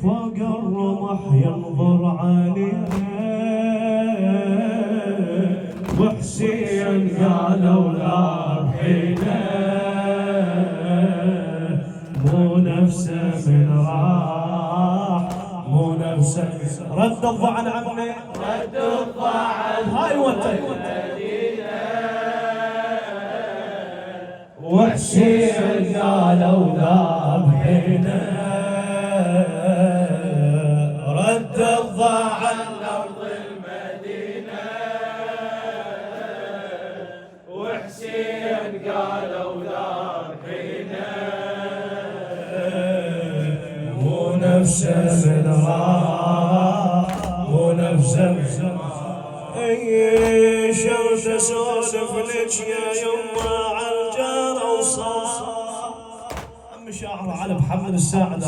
فوق الرمح ينظر علينا، وحسين قالوا لا بحينا، مو نفسه من راح، مو نفسه رد الضعن عمي، رد الضعن هاي وتك وحسين قالوا ذابحنا، رد الضعن لأرض المدينة، وحسين قالوا ذابحنا، مو نفسه من راح، مو نفسه اي شوت اسولف لك يا يما عالجار وصار عم شاعر على محمد الساعد.